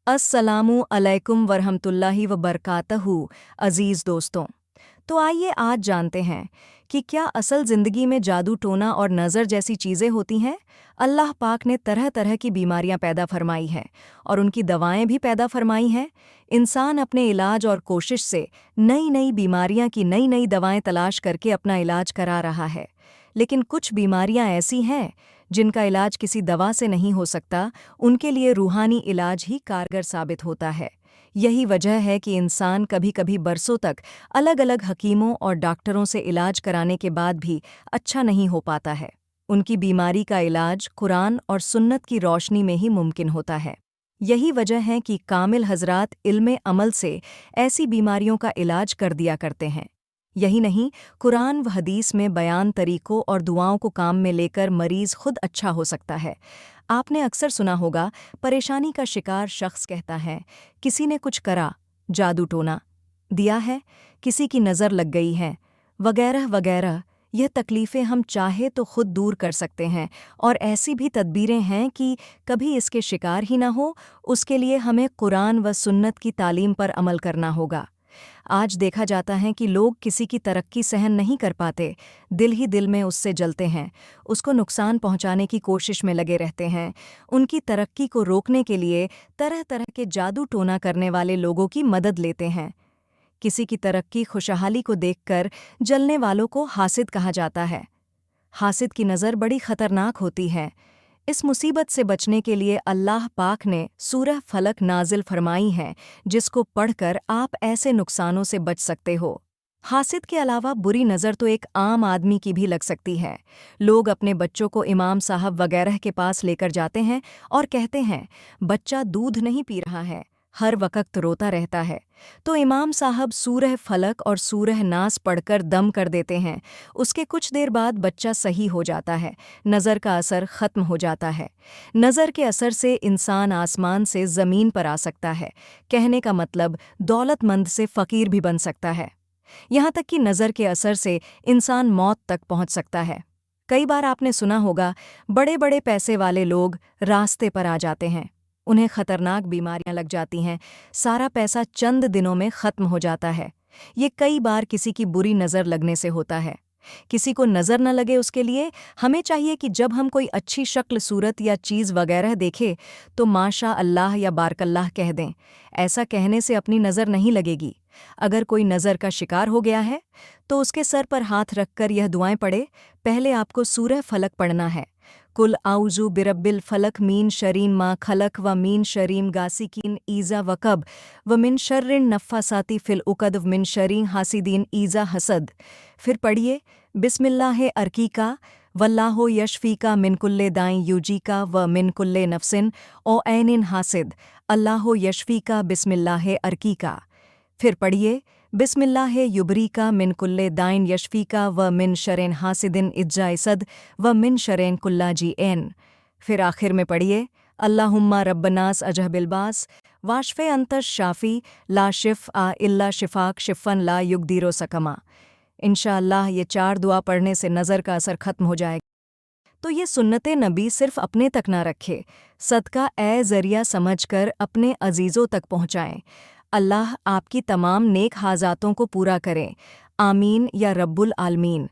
अस्सलामु अलैकुम वरहमतुल्लाहि व बरकातहू। अजीज़ दोस्तों, तो आइए आज जानते हैं कि क्या असल ज़िंदगी में जादू टोना और नज़र जैसी चीज़ें होती हैं। अल्लाह पाक ने तरह तरह की बीमारियां पैदा फरमाई हैं और उनकी दवाएं भी पैदा फरमाई हैं। इंसान अपने इलाज और कोशिश से नई नई बीमारियां की नई नई दवाएं तलाश करके अपना इलाज करा रहा है। लेकिन कुछ बीमारियां ऐसी हैं जिनका इलाज किसी दवा से नहीं हो सकता, उनके लिए रूहानी इलाज ही कारगर साबित होता है। यही वजह है कि इंसान कभी कभी बरसों तक अलग अलग हकीमों और डॉक्टरों से इलाज कराने के बाद भी अच्छा नहीं हो पाता है। उनकी बीमारी का इलाज कुरान और सुन्नत की रोशनी में ही मुमकिन होता है। यही वजह है कि कामिल हजरात इल्मे अमल से ऐसी बीमारियों का इलाज कर दिया करते हैं। यही नहीं, कुरान व हदीस में बयान तरीकों और दुआओं को काम में लेकर मरीज़ खुद अच्छा हो सकता है। आपने अक्सर सुना होगा, परेशानी का शिकार शख्स कहता है, किसी ने कुछ करा, जादू टोना दिया है, किसी की नज़र लग गई है, वगैरह वगैरह। यह तकलीफ़ें हम चाहे तो खुद दूर कर सकते हैं, और ऐसी भी तदबीरें हैं कि कभी इसके शिकार ही न हो, उसके लिए हमें कुरान व सुन्नत की तालीम पर अमल करना होगा। आज देखा जाता है कि लोग किसी की तरक्की सहन नहीं कर पाते, दिल ही दिल में उससे जलते हैं, उसको नुकसान पहुंचाने की कोशिश में लगे रहते हैं। उनकी तरक्की को रोकने के लिए तरह तरह के जादू टोना करने वाले लोगों की मदद लेते हैं। किसी की तरक्की खुशहाली को देखकर जलने वालों को हासिद कहा जाता है। हासिद की नज़र बड़ी खतरनाक होती है। इस मुसीबत से बचने के लिए अल्लाह पाक ने सूरह फलक नाजिल फरमाई है, जिसको पढ़कर आप ऐसे नुकसानों से बच सकते हो। हासिद के अलावा बुरी नज़र तो एक आम आदमी की भी लग सकती है। लोग अपने बच्चों को इमाम साहब वगैरह के पास लेकर जाते हैं और कहते हैं, बच्चा दूध नहीं पी रहा है, हर वक्त रोता रहता है। तो इमाम साहब सूरह फलक और सूरह नास पढ़कर दम कर देते हैं। उसके कुछ देर बाद बच्चा सही हो जाता है, नज़र का असर ख़त्म हो जाता है। नज़र के असर से इंसान आसमान से ज़मीन पर आ सकता है। कहने का मतलब, दौलतमंद से फ़कीर भी बन सकता है। यहाँ तक कि नज़र के असर से इंसान मौत तक पहुँच सकता है। कई बार आपने सुना होगा, बड़े बड़े पैसे वाले लोग रास्ते पर आ जाते हैं, उन्हें खतरनाक बीमारियां लग जाती हैं, सारा पैसा चंद दिनों में खत्म हो जाता है। ये कई बार किसी की बुरी नज़र लगने से होता है। किसी को नज़र न लगे, उसके लिए हमें चाहिए कि जब हम कोई अच्छी शक्ल सूरत या चीज़ वगैरह देखें तो माशा अल्लाह या बारकल्लाह कह दें। ऐसा कहने से अपनी नज़र नहीं लगेगी। अगर कोई नज़र का शिकार हो गया है तो उसके सर पर हाथ रखकर यह दुआएं पढ़े। पहले आपको सूरह फलक पढ़ना है। कुल आउज़ु बिरब्बिल फलक मीन शरीम मा खलक व मीन शरीम गासिकीन ईज़ा वकब व मिन शर्रिन नफ़्फ़ासाती फ़िल उक़द व मिन शरीन हासिदीन ईज़ा हसद। फिर पढ़िए, बिस्मिल्लाह अर्कीका वल्लाहो यशफ़ीका मिन कुल्ले दाइन यूजीका व मिन कुल्ले नफ्सिन ओ ऐनिन हासिद, अल्लाहो यशफ़ीका बिस्मिल्लाह अर्कीका। फिर पढ़िए, बिस्मिल्लाह युबरीका मिन कुल्ले दाइन यशफ़ीका व मिन शरेन हासिदिन इज्जाइसद व मिन शरेन कुल्ला जी एन। फिर आखिर में पढ़िए, अल्लाहुम्मा रब्बनास अजहबिलबास वाशफ़े अंतश शाफ़ी ला शिफ़ आ इल्ला शिफ़ाक शिफ़न ला युगदीरो सकमा। इंशाअल्लाह ये 4 दुआ पढ़ने से नज़र का असर ख़त्म हो जाएगा। तो ये सुन्नते नबी सिर्फ़ अपने तक ना रखे, सदका ए ज़रिया समझकर अपने अजीज़ों तक पहुँचाएँ। अल्लाह आपकी तमाम नेक हाजातों को पूरा करें। आमीन या रब्बुल आलमीन।